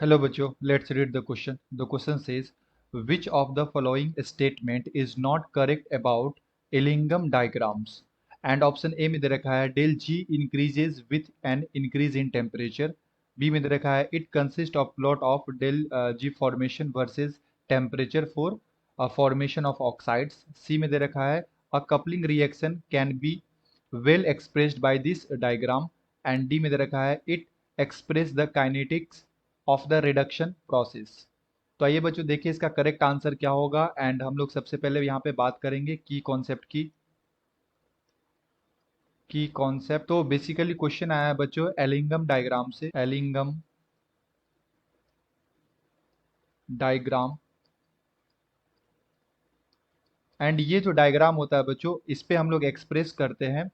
Hello, Bacho. Let's read the question. The question says, which of the following statement is not correct about Ellingham diagrams? And option A में दे रखा है del G increases with an increase in temperature. B में दे रखा है it consists of plot of del G formation versus temperature for formation of oxides. C में दे रखा है a coupling reaction can be well expressed by this diagram. And D में दे रखा है it express the kinetics of the reduction process. तो आइए बच्चों देखिए इसका करेक्ट आंसर क्या होगा। एंड हम लोग सबसे पहले यहाँ पे बात करेंगे की कॉन्सेप्ट की कॉन्सेप्ट। तो बेसिकली क्वेश्चन आया है बच्चों एलिंगम डायग्राम से, एलिंगम डायग्राम। एंड ये जो डायग्राम होता है बच्चों इस पे हम लोग एक्सप्रेस करते हैं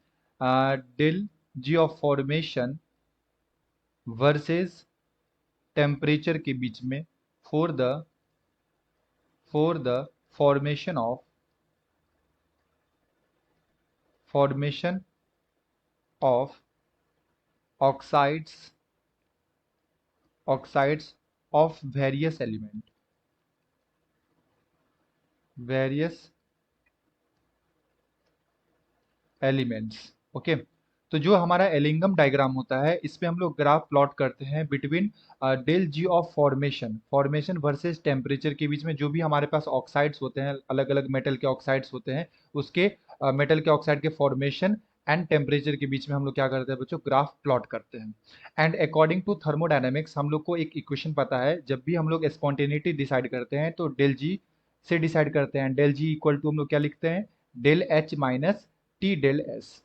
del G of formation versus temperature के बीच में for the formation of oxides of various elements. Okay, तो जो हमारा एलिंगम डायग्राम होता है इसमें हम लोग ग्राफ प्लॉट करते हैं between del G of formation versus temperature के बीच में। जो भी हमारे पास ऑक्साइड्स होते हैं, अलग अलग मेटल के ऑक्साइड्स होते हैं, उसके मेटल के ऑक्साइड के फॉर्मेशन एंड टेम्परेचर के बीच में हम लोग क्या करते हैं बच्चों, ग्राफ प्लॉट करते हैं। एंड अकॉर्डिंग टू थर्मोडायनेमिक्स हम लोग को एक इक्वेशन पता है, जब भी हम लोग स्पॉन्टेनिटी डिसाइड करते हैं तो डेल जी से डिसाइड करते हैं। डेल जी इक्वल टू हम लोग क्या लिखते हैं, del H minus T del S.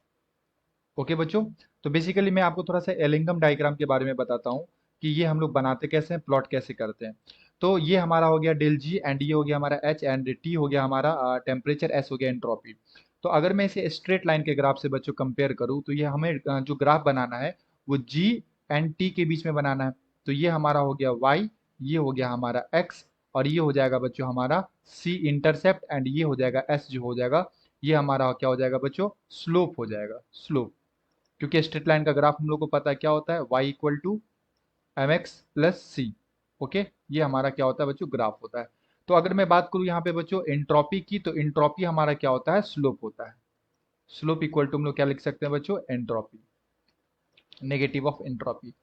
Okay बच्चों, तो बेसिकली मैं आपको थोड़ा सा एलिंगम डायग्राम के बारे में बताता हूँ कि ये हम लोग बनाते कैसे हैं, प्लॉट कैसे करते हैं। तो ये हमारा हो गया डेल जी, एंड ये हो गया हमारा एच, एंड टी हो गया हमारा टेम्परेचर, एस हो गया एंट्रोपी। तो अगर मैं इसे स्ट्रेट लाइन के ग्राफ से बच्चों कंपेयर करूँ तो ये हमें जो ग्राफ बनाना है वो जी एंड टी के बीच में बनाना है। तो ये हमारा हो गया वाई, ये हो गया हमारा एक्स, और ये हो जाएगा बच्चों हमारा सी इंटरसेप्ट, एंड ये हो जाएगा एस जो हो जाएगा, ये हमारा क्या हो जाएगा बच्चों, स्लोप हो जाएगा, स्लोप। क्योंकि स्ट्रेट लाइन का ग्राफ हम लोग को पता है क्या होता है, y equal to m x plus c. Okay, ये हमारा क्या होता है बच्चों, ग्राफ होता है। तो अगर मैं बात करूं यहाँ पे बच्चों एंट्रोपी की, तो एंट्रोपी हमारा क्या होता है, स्लोप होता है। स्लोप इक्वल टू हम लोग क्या लिख सकते हैं बच्चों, entropy, negative of entropy.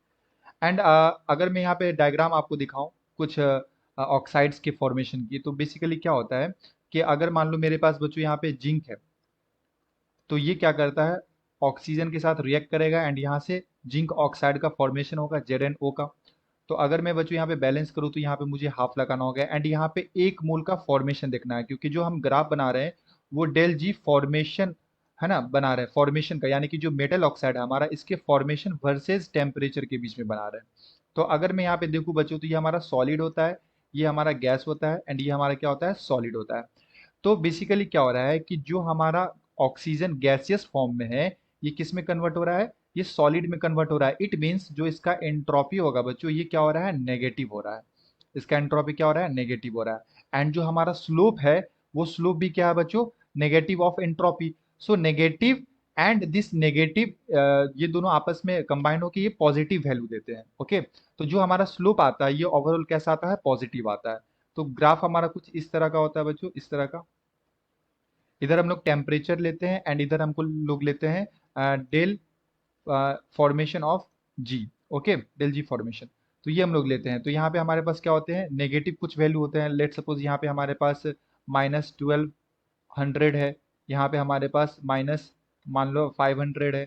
And अगर मैं यहाँ पे डायग्राम आपको दिखाऊं कुछ ऑक्साइड्स के फॉर्मेशन की, तो बेसिकली क्या होता है कि अगर मान लो मेरे पास बच्चों यहाँ पे जिंक है, तो ये क्या करता है, ऑक्सीजन के साथ रिएक्ट करेगा एंड यहाँ से जिंक ऑक्साइड का फॉर्मेशन होगा ZnO का। तो अगर मैं बच्चों यहाँ पे बैलेंस करूँ तो यहाँ पे मुझे हाफ लगाना होगा, एंड यहाँ पे एक मोल का फॉर्मेशन देखना है, क्योंकि जो हम ग्राफ बना रहे हैं वो डेल जी फॉर्मेशन है ना, बना रहे हैं फॉर्मेशन का, यानी कि जो मेटल ऑक्साइड है हमारा इसके फॉर्मेशन वर्सेस टेम्परेचर के बीच में बना रहे हैं। तो अगर मैं यहाँ पे देखूँ बच्चों तो ये हमारा सॉलिड होता है, ये हमारा गैस होता है, एंड ये हमारा क्या होता है, सॉलिड होता है। तो बेसिकली क्या हो रहा है कि जो हमारा ऑक्सीजन गैसियस फॉर्म में है, ये किस में कन्वर्ट हो रहा है, ये सॉलिड में कन्वर्ट हो रहा है। इट मीन्स जो इसका एंट्रोपी होगा बच्चों, ये क्या हो रहा है, नेगेटिव हो रहा है। इसका एंट्रोपी क्या हो रहा है, नेगेटिव हो रहा है। एंड जो हमारा स्लोप है वो स्लोप भी क्या है बच्चों, negative of entropy. So negative and this negative, ये दोनों आपस में कंबाइन होकर ये पॉजिटिव वैल्यू देते हैं। ओके, तो जो हमारा स्लोप आता है ये ओवरऑल कैसा आता है, पॉजिटिव आता है। तो ग्राफ हमारा कुछ इस तरह का होता है बच्चों, इस तरह का। इधर हम लोग टेम्परेचर लेते हैं एंड इधर हमको लोग लेते हैं del formation of G. Okay, del G formation. तो ये हम लोग लेते हैं, तो यहाँ पे हमारे पास क्या होते हैं, नेगेटिव कुछ वैल्यू होते हैं। लेट सपोज यहाँ पे हमारे पास -1200 है, यहाँ पे हमारे पास माइनस मान लो 500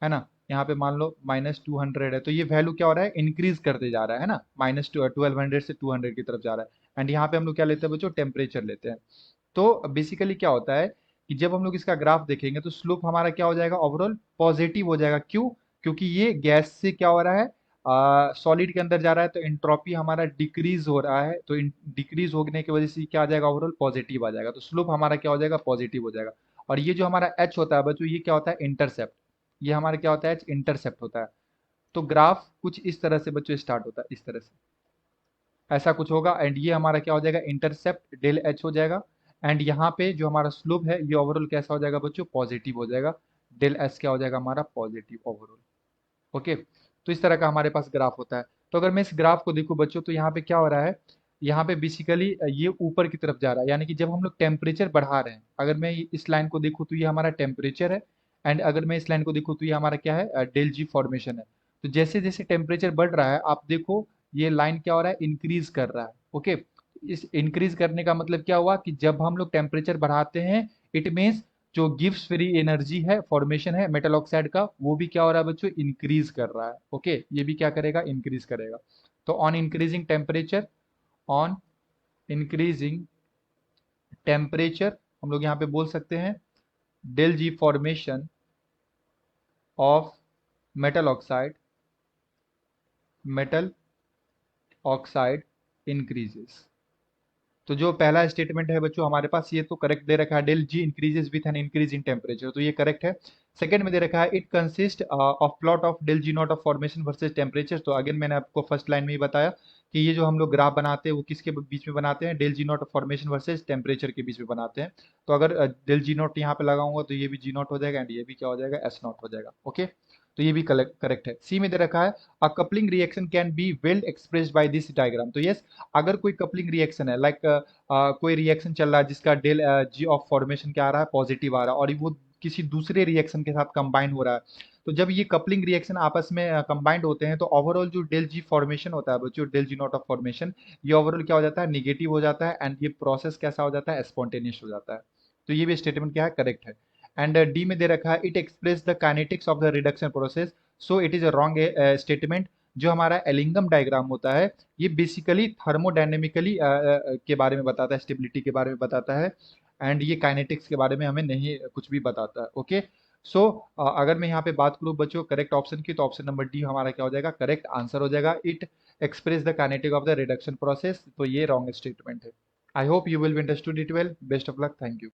है ना, यहाँ पे मान लो -200 है। तो ये वैल्यू क्या हो रहा है, इंक्रीज करते जा रहा है ना, -1200 से 200 की तरफ जा रहा है। एंड यहाँ पे हम लोग क्या लेते हैं बच्चों, टेम्परेचर लेते हैं। तो बेसिकली क्या होता है कि जब हम लोग इसका ग्राफ देखेंगे तो स्लोप हमारा क्या हो जाएगा, ओवरऑल पॉजिटिव हो जाएगा। क्यों, क्योंकि ये गैस से क्या हो रहा है, सॉलिड के अंदर जा रहा है, तो एंट्रोपी हमारा डिक्रीज हो रहा है, तो डिक्रीज होने की वजह से क्या आ जाएगा, ओवरऑल पॉजिटिव आ जाएगा। तो स्लोप हमारा क्या हो जाएगा, पॉजिटिव हो जाएगा। और ये जो हमारा एच होता है बच्चों, ये क्या होता है, इंटरसेप्ट। ये हमारा क्या होता है, एच इंटरसेप्ट होता है। तो ग्राफ कुछ इस तरह से बच्चों स्टार्ट होता है, इस तरह से ऐसा कुछ होगा, एंड ये हमारा क्या हो जाएगा, इंटरसेप्ट डेल एच हो जाएगा। एंड यहाँ पे जो हमारा स्लोप है ये ओवरऑल कैसा हो जाएगा बच्चों, पॉजिटिव हो जाएगा। डेल एस क्या हो जाएगा हमारा, पॉजिटिव ओवरऑल। ओके, तो इस तरह का हमारे पास ग्राफ होता है। तो अगर मैं इस ग्राफ को देखूँ बच्चों, तो यहाँ पे क्या हो रहा है, यहाँ पे बेसिकली ये ऊपर की तरफ जा रहा है, यानी कि जब हम लोग टेम्परेचर बढ़ा रहे हैं, अगर मैं इस लाइन को देखूँ तो ये हमारा टेम्परेचर है, एंड अगर मैं इस लाइन को देखूँ तो ये हमारा क्या है, डेल जी फॉर्मेशन है। तो जैसे जैसे टेम्परेचर बढ़ रहा है, आप देखो ये लाइन क्या हो रहा है, इंक्रीज कर रहा है। ओके, इस इंक्रीज करने का मतलब क्या हुआ कि जब हम लोग टेम्परेचर बढ़ाते हैं, इट मीन्स जो गिव्स फ्री एनर्जी है, फॉर्मेशन है मेटल ऑक्साइड का, वो भी क्या हो रहा है बच्चों, इंक्रीज कर रहा है। ओके, ये भी क्या करेगा, इंक्रीज करेगा। तो on increasing temperature, on increasing temperature, हम लोग यहाँ पे बोल सकते हैं del G formation of metal oxide, metal oxide increases. तो जो पहला स्टेटमेंट है बच्चों हमारे पास, ये तो करेक्ट दे रखा है, del G increases with an increase in temperature, तो ये करेक्ट है। सेकंड में दे रखा है it consist of plot of del G not of formation versus temperature. तो अगेन मैंने आपको फर्स्ट लाइन में ही बताया कि ये जो हम लोग ग्राफ बनाते हैं वो किसके बीच में बनाते हैं, del G not of formation versus temperature के बीच में बनाते हैं। तो अगर डेल जी नॉट यहाँ पे लगाऊंगा तो ये भी जी नॉट हो जाएगा, एंड ये भी क्या हो जाएगा, एस नॉट हो जाएगा। ओके, तो ये भी करेक्ट है। सी में दे रखा है a coupling reaction can be well expressed by this diagram. तो यस, अगर कोई कपलिंग रिएक्शन है, लाइक कोई रिएक्शन चल रहा है जिसका डेल जी ऑफ फॉर्मेशन क्या आ रहा है, पॉजिटिव आ रहा है, और वो किसी दूसरे रिएक्शन के साथ कंबाइन हो रहा है, तो जब ये कपलिंग रिएक्शन आपस में कंबाइंड होते हैं, तो ओवरऑल जो डेल जी फॉर्मेशन होता है बच्चों, del G not of formation, ये ओवरऑल क्या हो जाता है, निगेटिव हो जाता है, एंड ये प्रोसेस कैसा हो जाता है, स्पॉन्टेनियस हो जाता है। तो ये भी स्टेटमेंट क्या है, करेक्ट है। एंड डी में दे रखा है it express the kinetics of the reduction process, so it is a wrong statement. जो हमारा एलिंगम डायग्राम होता है, ये बेसिकली थर्मोडायनेमिकली के बारे में बताता है, स्टेबिलिटी के बारे में बताता है, एंड ये काइनेटिक्स के बारे में हमें नहीं कुछ भी बताता है। ओके, सो अगर मैं यहाँ पे बात करूँ बच्चों करेक्ट ऑप्शन की, तो ऑप्शन नंबर डी हमारा क्या हो जाएगा, करेक्ट आंसर हो जाएगा। It express the kinetic of the reduction process, तो ये रॉन्ग स्टेटमेंट है। I hope you will be understood it well. Best of luck, thank you.